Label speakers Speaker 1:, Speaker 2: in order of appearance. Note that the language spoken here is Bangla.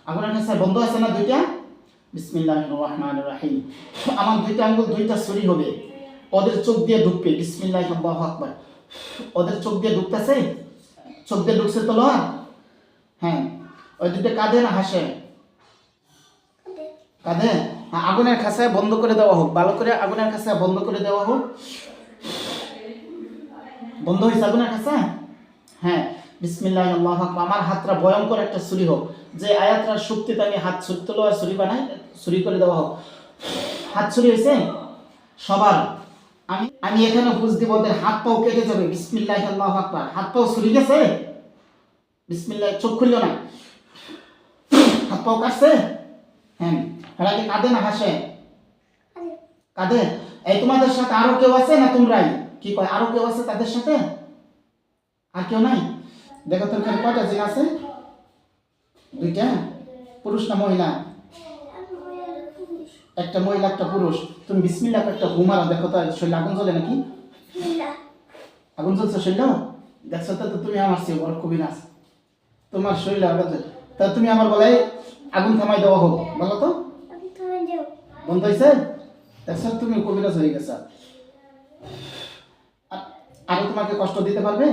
Speaker 1: আগুনের কাছে বন্ধ আছে না দুইটা? বিসমিল্লাহির রহমানির রহিম। আমার দুইটা আঙ্গুল দুইটা ছুরি হবে, ওদের চোখ দিয়ে ঢুকবে। বিসমিল্লাহি আল্লাহু আকবার। ওদের চোখ দিয়ে ঢুকতেছে, চোখ দিয়ে ঢুকছে তো লোহা। হ্যাঁ, ওই দুটো কাঁধে না হাসে? কাঁধে। আগুনের খাঁচায় বন্ধ করে দেওয়া হোক, ভালো করে আগুনের খাঁচায় বন্ধ করে দেওয়া হোক। বন্ধ হয়েছে আগুনের খাঁচায়? হ্যাঁ, বিসমিল্লাহি আল্লাহু আকবার। আমার হাতটা ভয়ঙ্কর একটা ছুরি হোক, যে আয়াতটার শক্তিতে আমি হাত ছুরি তোলো আর ছুরি বানাই, ছুরি করে দেওয়া হোক। হাত ছুরি হয়েছে সবার। আমি আমি এখানে বুঝ দিব, ওদের হাত পাও কেটে যাবে। বিসমিল্লাহি আল্লাহু আকবার। হাত পাও ছুরি গেছে? বিসমিল্লাহ। চোখ খুললো না, হাত পাও কাটছে? হ্যাঁ। এরা কি কাঁদে না হাসে? কাঁদে। এই তোমাদের সাথে আরো কেউ আছে না তোমরাই? কি কয়, আরো কেউ আছে তাদের সাথে? আর কেউ নাই? দেখো তো এখানে কয়টা জিন আছে? দুইটা। পুরুষ না মহিলা? একটা মহিলা একটা পুরুষ। তুমি বিসমিল্লাহ একটা ঘুমারা, দেখো তো শরীরে আগুন জ্বলে নাকি? আগুন জ্বলছে শরীরে? দেখছো তো, তুমি আমার চেয়ে বড় কবিরাজ, তোমার শরীরে আগুন জ্বলে। তা তুমি আমার বলাই আগুন থামাই দেওয়া হোক, বলো তো। বন্ধ হয়েছে? দেখছো, তুমি কবিরাজ হয়ে গেছো। আরো তোমাকে কষ্ট দিতে পারবে?